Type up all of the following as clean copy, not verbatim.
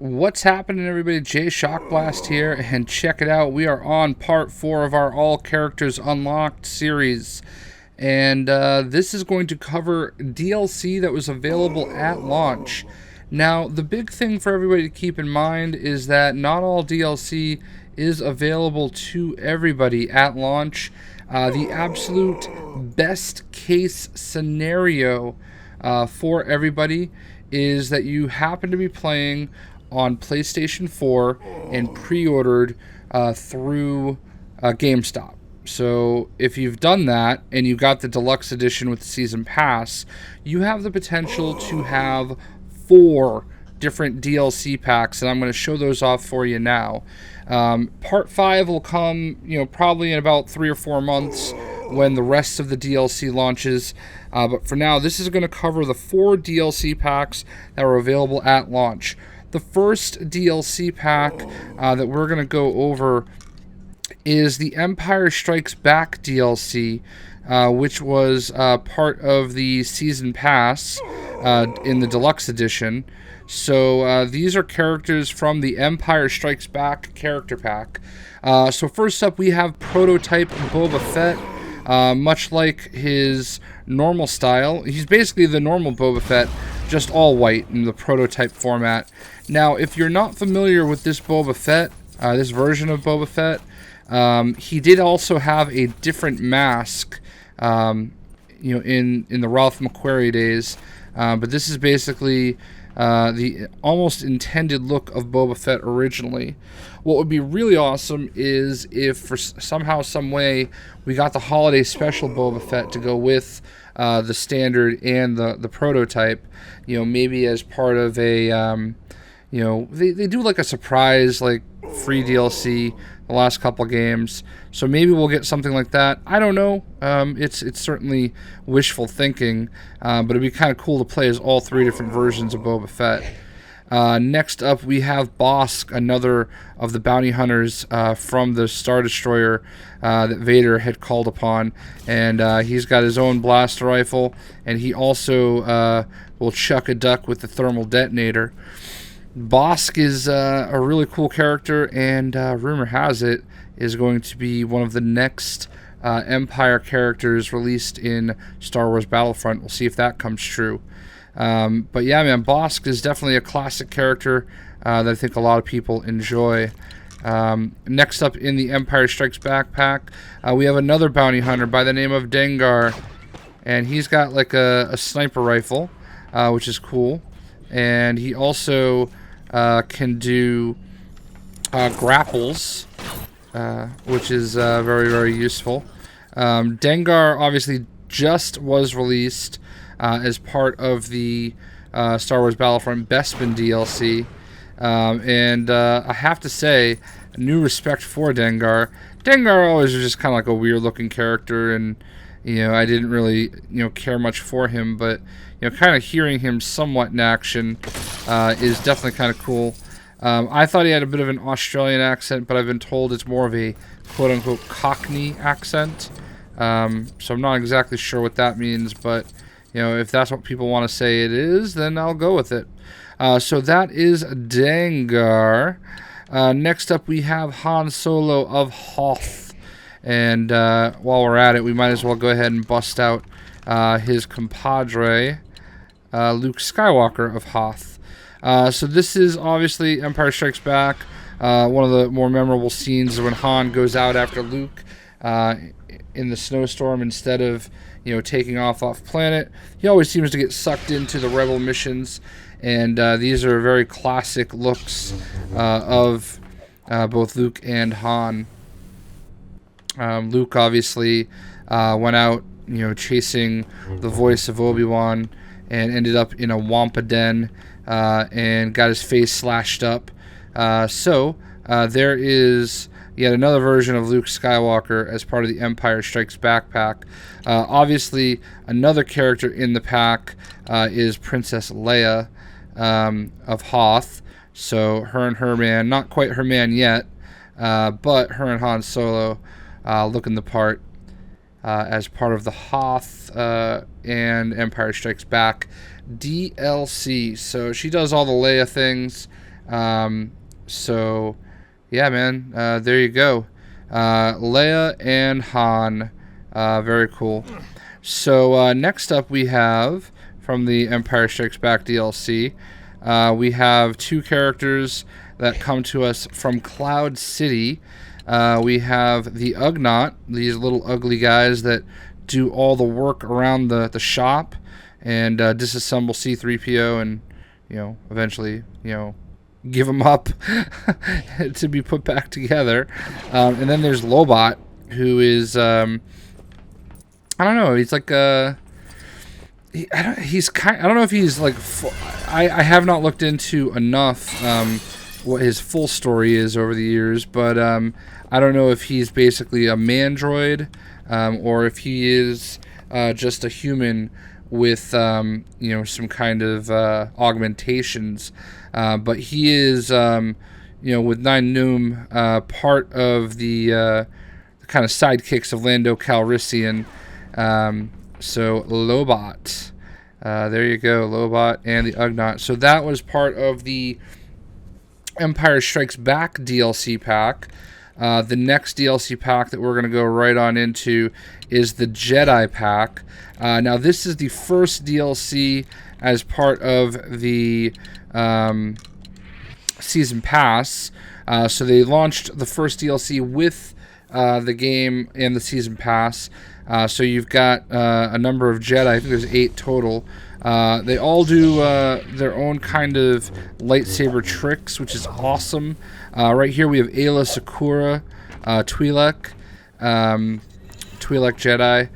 What's happening, everybody? Jay Shockblast here, and check it out. We are on part 4 of our All Characters Unlocked series, and this is going to cover DLC that was available at launch. Now, the big thing for everybody to keep in mind is that not all DLC is available to everybody at launch. The absolute best case scenario for everybody is that you happen to be playing on PlayStation 4 and pre-ordered through Gamestop. So if you've done that and you got the Deluxe edition with the Season Pass, you have the potential to have 4 different DLC packs, and I'm going to show those off for you now. Part 5 will come, probably in about 3 or 4 months when the rest of the DLC launches. But for now, this is going to cover the 4 DLC packs that were available at launch. The first DLC pack that we're going to go over is the Empire Strikes Back DLC, which was part of the Season Pass in the Deluxe Edition. So these are characters from the Empire Strikes Back Character Pack. So first up, we have Prototype Boba Fett. Much like his normal style, he's basically the normal Boba Fett, just all white in the prototype format. Now, if you're not familiar with this Boba Fett, this version of Boba Fett, he did also have a different mask, in the Ralph McQuarrie days. But this is basically the almost intended look of Boba Fett originally. What would be really awesome is if for somehow, some way, we got the holiday special Boba Fett to go with the standard and the prototype. Maybe as part of a, they do like a surprise, like free DLC the last couple games. So maybe we'll get something like that. I don't know. It's certainly wishful thinking, but it'd be kind of cool to play as all 3 different versions of Boba Fett. Next up, we have Bosk, another of the bounty hunters from the Star Destroyer that Vader had called upon, and he's got his own blaster rifle, and he also will chuck a duck with the thermal detonator. Bosk is a really cool character, and rumor has it is going to be one of the next Empire characters released in Star Wars Battlefront. We'll see if that comes true. But yeah, man, Bosk is definitely a classic character that I think a lot of people enjoy. Next up in the Empire Strikes Back pack, we have another bounty hunter by the name of Dengar, and he's got like a sniper rifle, which is cool, and he also can do grapples, which is very, very useful. Dengar obviously just was released as part of the Star Wars Battlefront Bespin DLC, and I have to say, new respect for Dengar. Dengar always was just kind of like a weird-looking character, and I didn't really care much for him, but kind of hearing him somewhat in action is definitely kind of cool. I thought he had a bit of an Australian accent, but I've been told it's more of a quote-unquote Cockney accent. So I'm not exactly sure what that means, but if that's what people want to say it is, then I'll go with it. So that is Dengar. Next up, we have Han Solo of Hoth. And while we're at it, we might as well go ahead and bust out his compadre, Luke Skywalker of Hoth. So this is obviously Empire Strikes Back. One of the more memorable scenes is when Han goes out after Luke in the snowstorm instead of taking off planet. He always seems to get sucked into the rebel missions, and these are very classic looks of both Luke and Han. Luke obviously went out chasing the voice of Obi-Wan and ended up in a Wampa den and got his face slashed up. So there is yet another version of Luke Skywalker as part of the Empire Strikes Back pack. Obviously, another character in the pack is Princess Leia of Hoth. So her and her man, not quite her man yet, but her and Han Solo looking the part as part of the Hoth and Empire Strikes Back DLC. So she does all the Leia things. So, yeah, man, there you go. Leia and Han, very cool. So next up we have, from the Empire Strikes Back DLC, we have 2 characters that come to us from Cloud City. We have the Ugnaught, these little ugly guys that do all the work around the shop and disassemble C-3PO and, eventually, give them up to be put back together. And then there's Lobot, who is, I don't know, he's like I don't know if he's like I have not looked into enough what his full story is over the years, but I don't know if he's basically a man droid, or if he is just a human with some kind of augmentations, but he is with Nine Noom, part of the kind of sidekicks of Lando Calrissian. So Lobot, there you go, Lobot and the Ugnaught. So that was part of the Empire Strikes Back DLC pack. The next DLC pack that we're going to go right on into is the Jedi pack. Now this is the first DLC as part of the season pass. So they launched the first DLC with the game and the season pass. So you've got a number of Jedi. I think there's 8 total. They all do their own kind of lightsaber tricks, which is awesome. Right here we have Aayla Secura, Twi'lek Jedi.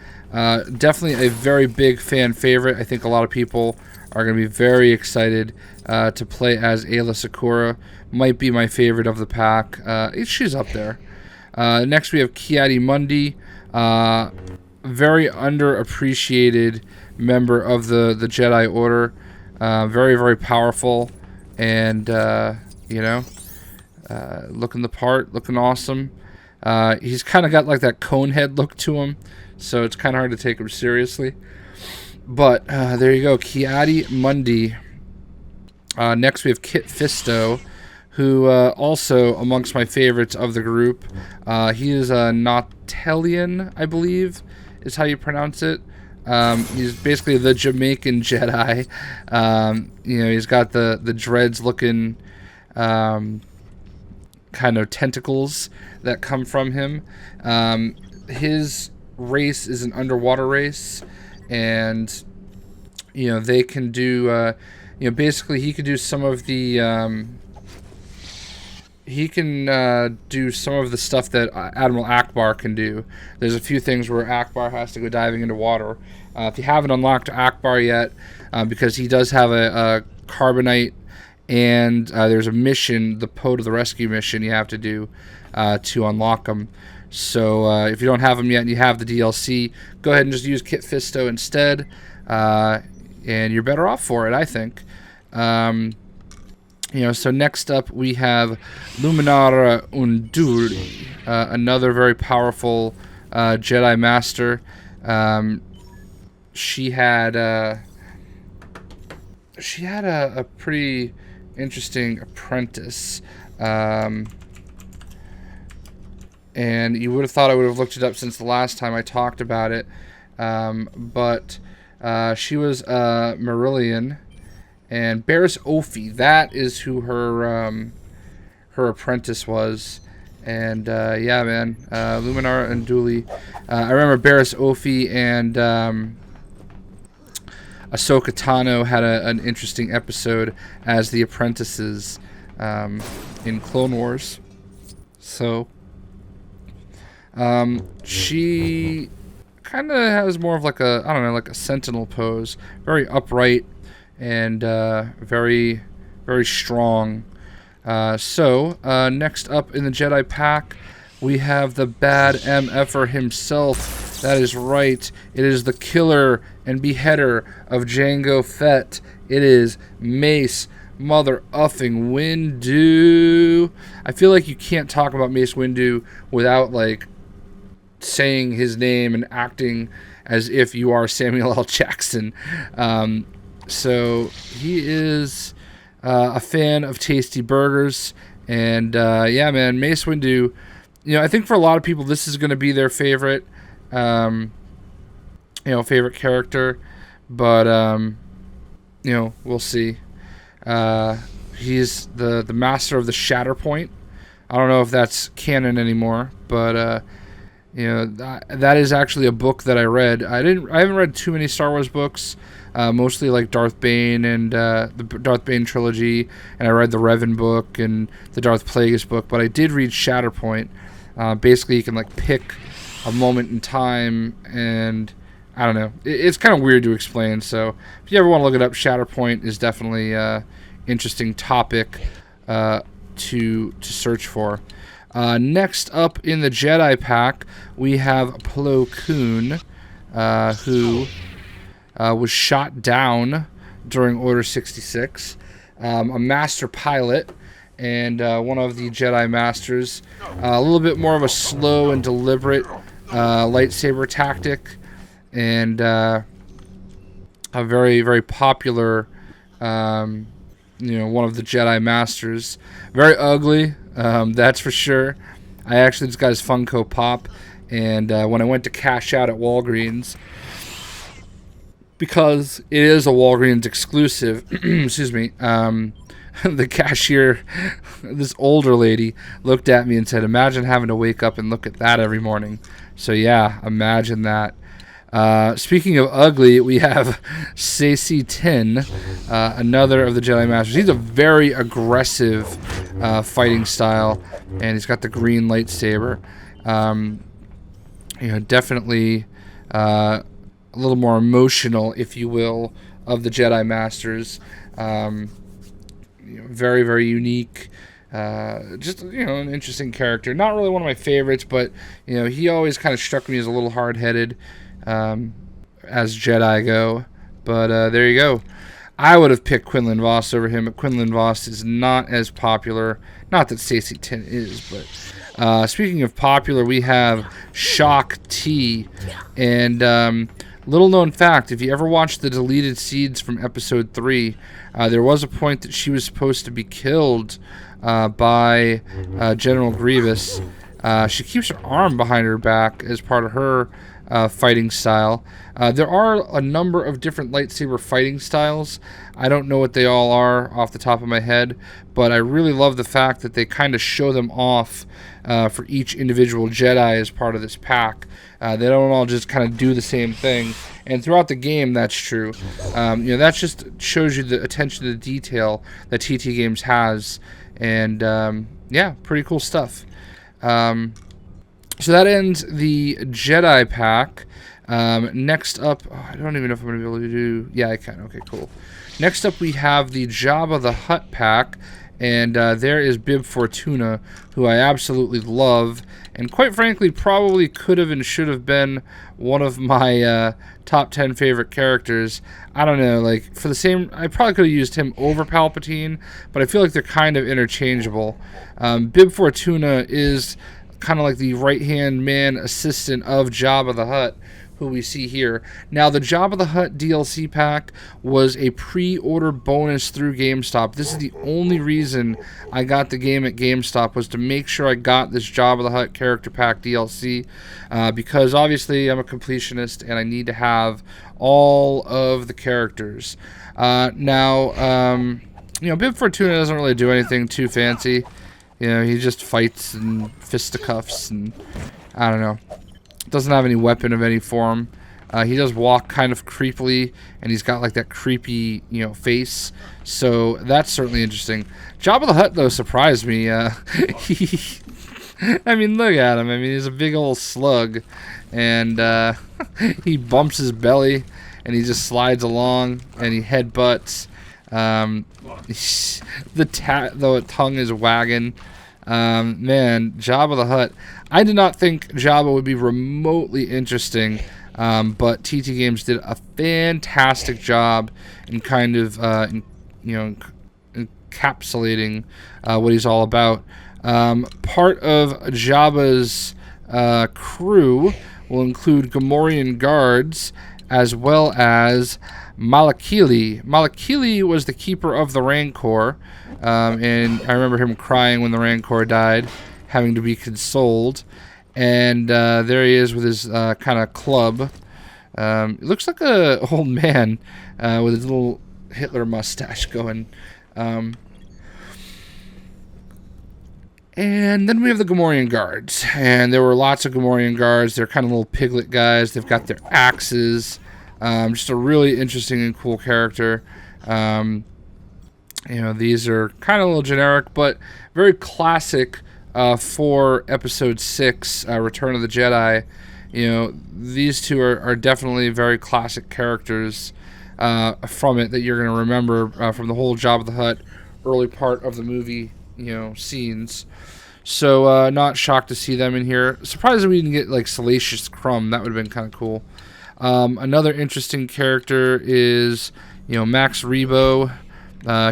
Definitely a very big fan favorite. I think a lot of people are going to be very excited to play as Aayla Secura. Might be my favorite of the pack. She's up there. Next we have Ki-Adi-Mundi. Very underappreciated member of the Jedi Order. Very, very powerful, and looking the part, looking awesome. He's kind of got like that cone head look to him, so it's kind of hard to take him seriously. But there you go, Ki-Adi-Mundi. Next we have Kit Fisto, who also amongst my favorites of the group. He is a Nautelian, I believe, is how you pronounce it. He's basically the Jamaican Jedi. He's got the dreads looking kind of tentacles that come from him. His race is an underwater race, and they can do basically he can do some of the do some of the stuff that Admiral Akbar can do. There's a few things where Akbar has to go diving into water. If you haven't unlocked Akbar yet, because he does have a carbonite, and there's a mission, the Poe to the Rescue mission, you have to do to unlock him. So if you don't have him yet and you have the DLC, go ahead and just use Kit Fisto instead, and you're better off for it, I think. So next up we have Luminara Unduli, another very powerful Jedi Master. She had a pretty interesting apprentice, and you would have thought I would have looked it up since the last time I talked about it, but she was Marillion. And Barriss Offee, that is who her apprentice was. And yeah, man, Luminara Unduli. I remember Barriss Offee and Ahsoka Tano had an interesting episode as the apprentices in Clone Wars. So she kind of has more of like a sentinel pose, very upright and very, very strong. So next up in the Jedi pack, we have the bad MFer himself. That is right. It is the killer and beheader of Jango Fett. It is Mace Mother-uffing Windu. I feel like you can't talk about Mace Windu without like saying his name and acting as if you are Samuel L. Jackson. So he is a fan of tasty burgers. And yeah, man, Mace Windu, I think for a lot of people, this is going to be their favorite, favorite character. But, we'll see. He's the master of the Shatterpoint. I don't know if that's canon anymore, but that is actually a book that I read. I haven't read too many Star Wars books, mostly like Darth Bane and the Darth Bane trilogy, and I read the Revan book and the Darth Plagueis book. But I did read Shatterpoint. Basically, you can like pick a moment in time, and I don't know. It's kind of weird to explain. So if you ever want to look it up, Shatterpoint is definitely interesting topic to search for. Next up in the Jedi pack, we have Plo Koon, who was shot down during Order 66. A master pilot and one of the Jedi Masters. A little bit more of a slow and deliberate lightsaber tactic, and a very, very popular one of the Jedi Masters. Very ugly, that's for sure. I actually just got his Funko Pop, and when I went to cash out at Walgreens, because it is a Walgreens exclusive, excuse me, the cashier, this older lady, looked at me and said, "Imagine having to wake up and look at that every morning." So yeah, imagine that. Speaking of ugly, we have Saesee Tiin, another of the Jedi Masters. He's a very aggressive fighting style, and he's got the green lightsaber. Definitely a little more emotional, if you will, of the Jedi Masters. Very, very unique. Just an interesting character. Not really one of my favorites, but he always kind of struck me as a little hard-headed. As Jedi go, but there you go. I would have picked Quinlan Vos over him, but Quinlan Vos is not as popular. Not that Saesee Tiin is, but speaking of popular, we have Shaak Ti, and little known fact: if you ever watched the deleted scenes from Episode 3, there was a point that she was supposed to be killed by General Grievous. She keeps her arm behind her back as part of her fighting style. There are a number of different lightsaber fighting styles. I don't know what they all are off the top of my head, but I really love the fact that they kind of show them off for each individual Jedi as part of this pack. They don't all just kind of do the same thing, and throughout the game that's true. That just shows you the attention to detail that TT Games has, and yeah, pretty cool stuff. So that ends the Jedi pack. Next up, I don't even know if I'm going to be able to do... Yeah, I can. Okay, cool. Next up, we have the Jabba the Hutt pack. And there is Bib Fortuna, who I absolutely love. And quite frankly, probably could have and should have been one of my top 10 favorite characters. I don't know, like, for the same... I probably could have used him over Palpatine, but I feel like they're kind of interchangeable. Bib Fortuna is kind of like the right-hand man assistant of Jabba the Hutt, who we see here. Now, the Jabba the Hutt DLC pack was a pre-order bonus through GameStop. This is the only reason I got the game at GameStop, was to make sure I got this Jabba the Hutt Character Pack DLC, because obviously I'm a completionist and I need to have all of the characters. Now, Bib Fortuna doesn't really do anything too fancy. He just fights and fisticuffs, and I don't know. Doesn't have any weapon of any form. He does walk kind of creepily, and he's got like that creepy, face. So that's certainly interesting. Jabba the Hutt, though, surprised me. I mean, look at him. I mean, he's a big old slug, and he bumps his belly, and he just slides along, and he headbutts. The tongue is wagging. Man, Jabba the Hutt. I did not think Jabba would be remotely interesting, but TT Games did a fantastic job in kind of, encapsulating what he's all about. Part of Jabba's crew will include Gamorrean guards, as well as Malakili. Malakili was the keeper of the Rancor, and I remember him crying when the Rancor died, having to be consoled. And there he is with his kind of club. It looks like a old man with his little Hitler mustache going. And then we have the Gamorrean guards, and there were lots of Gamorrean guards. They're kind of little piglet guys. They've got their axes. Just a really interesting and cool character. These are kind of a little generic, but very classic for Episode 6, Return of the Jedi. These two are definitely very classic characters from it that you're going to remember from the whole Jabba the Hutt early part of the movie, scenes. So not shocked to see them in here. Surprised that we didn't get like Salacious Crumb. That would have been kind of cool. Another interesting character is, Max Rebo.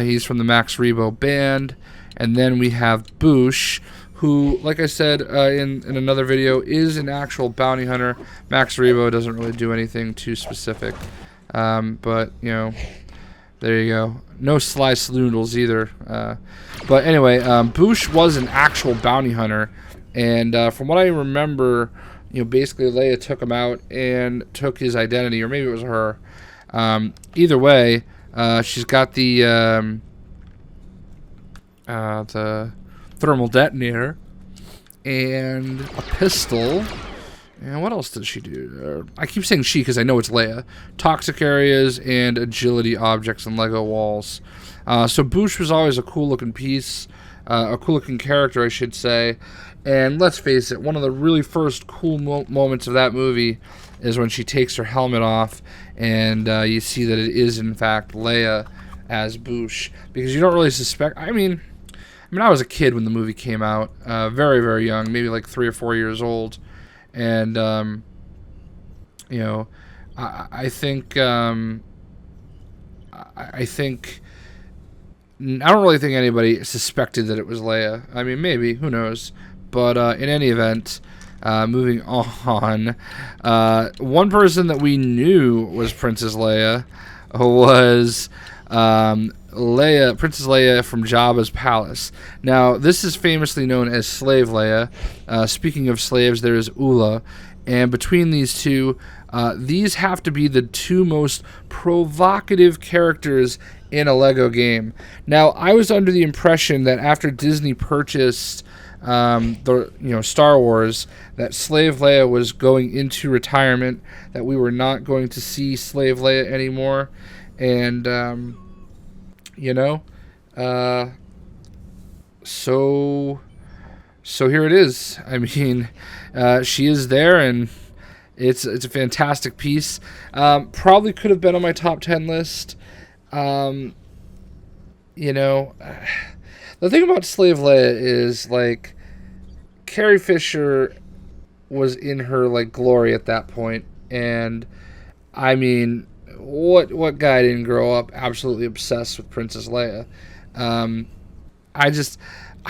He's from the Max Rebo band. And then we have Boosh, who, like I said in another video, is an actual bounty hunter. Max Rebo doesn't really do anything too specific. But, there you go. No Sly Sloodles either. But anyway, Boosh was an actual bounty hunter. And from what I remember, basically Leia took him out and took his identity, or maybe it was her. Either way, she's got the thermal detonator and a pistol. And what else does she do? I keep saying she because I know it's Leia. Toxic areas and agility objects and Lego walls. So Boosh was always a cool-looking piece, a cool-looking character, I should say. And let's face it, one of the really first cool moments of that movie is when she takes her helmet off, and you see that it is, in fact, Leia as Boosh. Because you don't really suspect... I mean, I was a kid when the movie came out. Very, very young. Maybe like 3 or 4 years old. And, I think... I don't really think anybody suspected that it was Leia. I mean, maybe. Who knows? But in any event, moving on, one person that we knew was Princess Leia was Princess Leia from Jabba's palace. Now, this is famously known as Slave Leia. Speaking of slaves, there is Ula. And between these two, these have to be the two most provocative characters in a Lego game. Now, I was under the impression that after Disney purchased Star Wars, that Slave Leia was going into retirement, that we were not going to see Slave Leia anymore. And, so here it is. I mean, she is there, and it's a fantastic piece. Probably could have been on my top 10 list. The thing about Slave Leia is, like, Carrie Fisher was in her, like, glory at that point. And, I mean, what guy didn't grow up absolutely obsessed with Princess Leia? I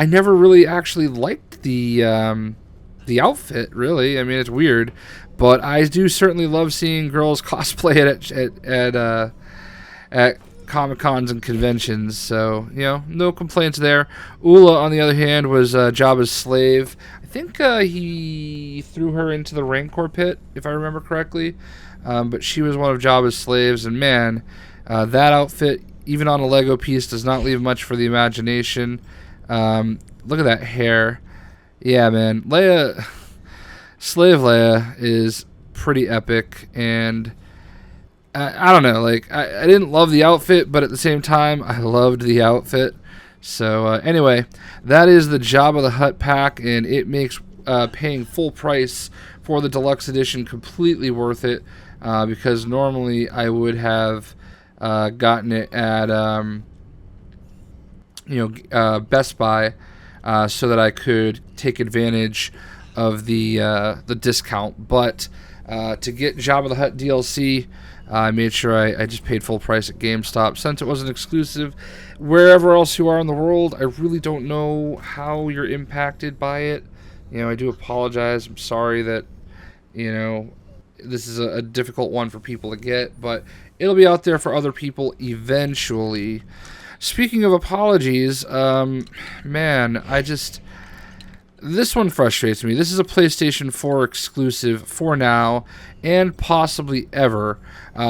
never really actually liked the outfit, really. I mean, it's weird. But I do certainly love seeing girls cosplay it at Comic-Cons and conventions, so, no complaints there. Ula, on the other hand, was Jabba's slave. I think he threw her into the Rancor pit, if I remember correctly, but she was one of Jabba's slaves, and man, that outfit, even on a Lego piece, does not leave much for the imagination. Look at that hair. Yeah, man, Slave Leia is pretty epic, and I don't know, like, I didn't love the outfit, but at the same time, I loved the outfit. So, anyway, that is the Jabba the Hutt pack, and it makes paying full price for the Deluxe Edition completely worth it, because normally I would have gotten it at, Best Buy, so that I could take advantage of the discount. But to get Jabba the Hutt DLC, I made sure I just paid full price at GameStop. Since it wasn't exclusive, wherever else you are in the world, I really don't know how you're impacted by it. I do apologize. I'm sorry that, this is a difficult one for people to get. But it'll be out there for other people eventually. Speaking of apologies, man, this one frustrates me. This is a PlayStation 4 exclusive for now and possibly ever.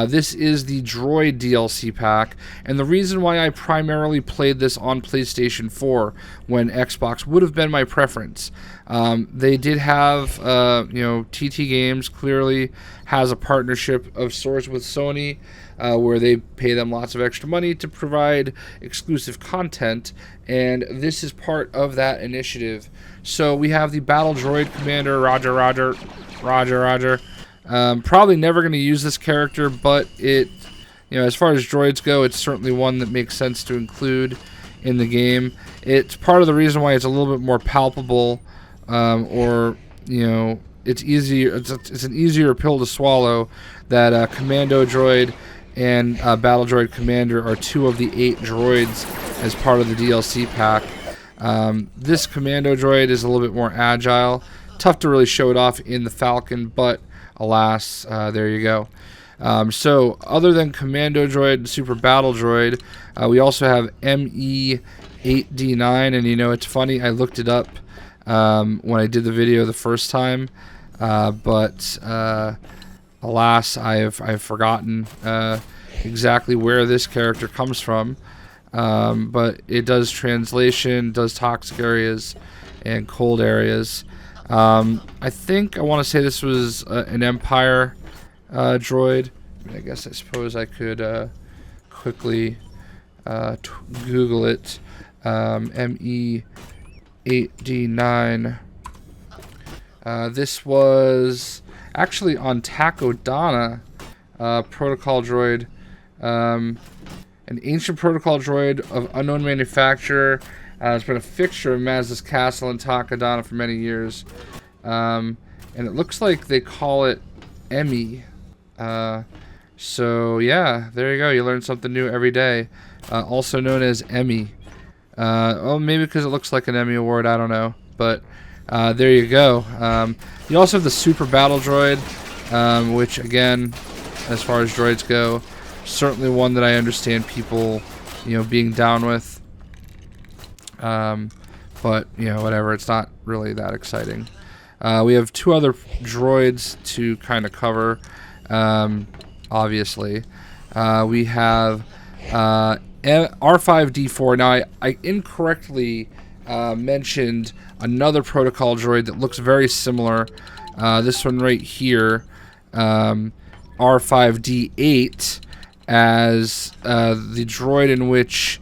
This is the Droid DLC pack, and the reason why I primarily played this on PlayStation 4 when Xbox would have been my preference. They did have, TT Games clearly has a partnership of sorts with Sony, where they pay them lots of extra money to provide exclusive content, and this is part of that initiative. So we have the Battle Droid Commander, Roger. Probably never going to use this character, but as far as droids go, it's certainly one that makes sense to include in the game. It's part of the reason why it's a little bit more palpable, it's easier. It's an easier pill to swallow that Commando Droid and Battle Droid Commander are 2 of the 8 droids as part of the DLC pack. This Commando Droid is a little bit more agile. Tough to really show it off in the Falcon, but alas, there you go. So other than Commando Droid and Super Battle Droid, we also have ME8D9, and it's funny, I looked it up when I did the video the first time, but alas, I've forgotten exactly where this character comes from. But it does translation, does toxic areas and cold areas. I think I want to say this was an Empire droid. I suppose I could quickly Google it. ME8D9. This was actually on Takodana protocol droid. An ancient protocol droid of unknown manufacturer. It's been a fixture of Mazda's castle in Takodana for many years. And it looks like they call it Emmy. So, yeah, there you go. You learn something new every day. Also known as Emmy. Maybe because it looks like an Emmy Award. I don't know. But there you go. You also have the Super Battle Droid, which, again, as far as droids go, certainly one that I understand people, being down with. But, whatever. It's not really that exciting. We have 2 other droids to kind of cover, obviously. We have R5-D4. Now, I incorrectly mentioned another protocol droid that looks very similar. This one right here, R5-D8. As the droid in which,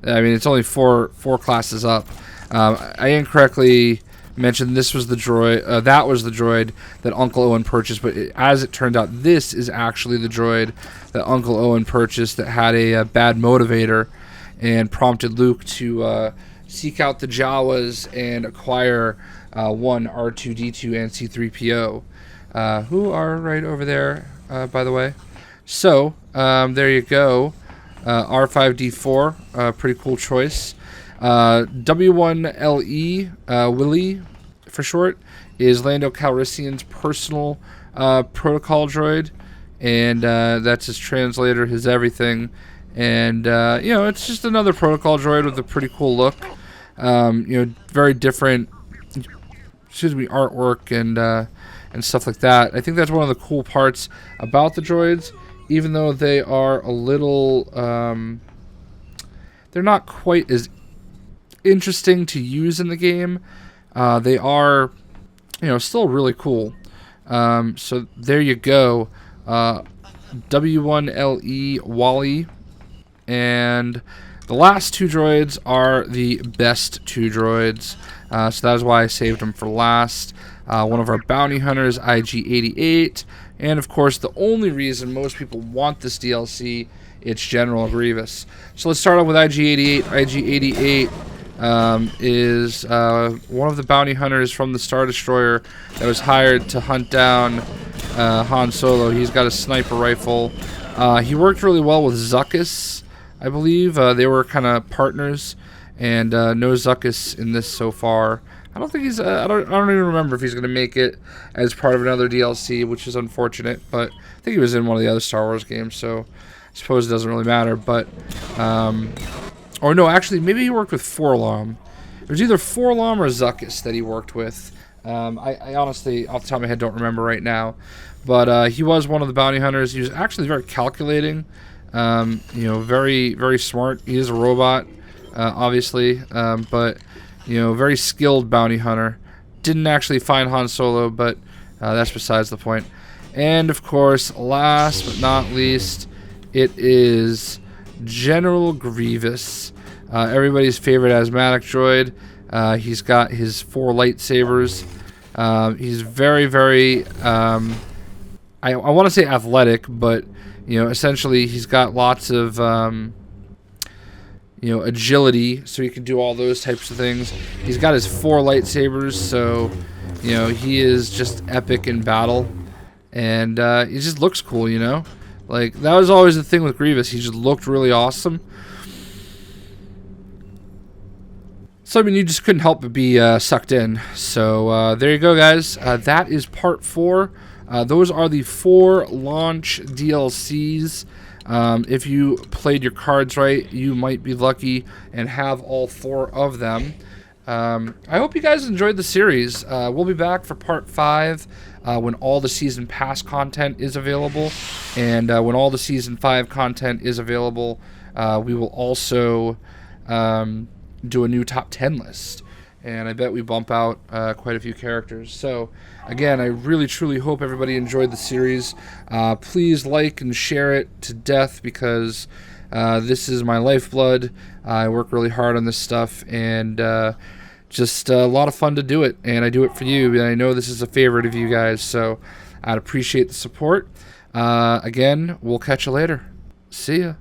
it's only four classes up. I incorrectly mentioned this was the droid. That was the droid that Uncle Owen purchased, but as it turned out, this is actually the droid that Uncle Owen purchased that had a bad motivator and prompted Luke to seek out the Jawas and acquire one R2-D2 and C-3PO. Who are right over there, by the way. So, there you go. R5-D4, pretty cool choice. W1LE, Willie, for short, is Lando Calrissian's personal protocol droid. And that's his translator, his everything. And, it's just another protocol droid with a pretty cool look. Very different, artwork and stuff like that. I think that's one of the cool parts about the droids, even though they are a little, they're not quite as interesting to use in the game. They are, still really cool. So there you go. W1LE Wally. And the last 2 droids are the best 2 droids. So that is why I saved them for last. One of our bounty hunters, IG-88, and of course the only reason most people want this DLC, it's General Grievous. So let's start off with IG-88. IG-88 is one of the bounty hunters from the Star Destroyer that was hired to hunt down Han Solo. He's got a sniper rifle. He worked really well with Zuckuss, I believe. They were kind of partners, and no Zuckuss in this so far. I I don't think he's. I don't even remember if he's going to make it as part of another DLC, which is unfortunate. But I think he was in one of the other Star Wars games, so I suppose it doesn't really matter. But, or no, actually, maybe he worked with Forlom. It was either Forlom or Zuckuss that he worked with. I honestly, off the top of my head, don't remember right now. But he was one of the bounty hunters. He was actually very calculating. Very, very smart. He is a robot, obviously, but very skilled bounty hunter. Didn't actually find Han Solo, but that's besides the point. And of course, last but not least, it is General Grievous, everybody's favorite asthmatic droid. He's got his 4 lightsabers. He's very, very, I want to say athletic, but essentially he's got lots of agility, so he can do all those types of things. He's got his 4 lightsabers, so he is just epic in battle, and he just looks cool. Like, that was always the thing with Grievous. He just looked really awesome. So, I mean, you just couldn't help but be sucked in. So, there you go, guys. That is part 4. Those are the 4 launch DLCs. If you played your cards right, you might be lucky and have all 4 of them. I hope you guys enjoyed the series. We'll be back for part 5 when all the Season Pass content is available. And when all the Season 5 content is available, we will also do a new top 10 list. And I bet we bump out quite a few characters. So, again, I really, truly hope everybody enjoyed the series. Please like and share it to death, because this is my lifeblood. I work really hard on this stuff, and just a lot of fun to do it. And I do it for you, and I know this is a favorite of you guys, so I'd appreciate the support. Again, we'll catch you later. See ya.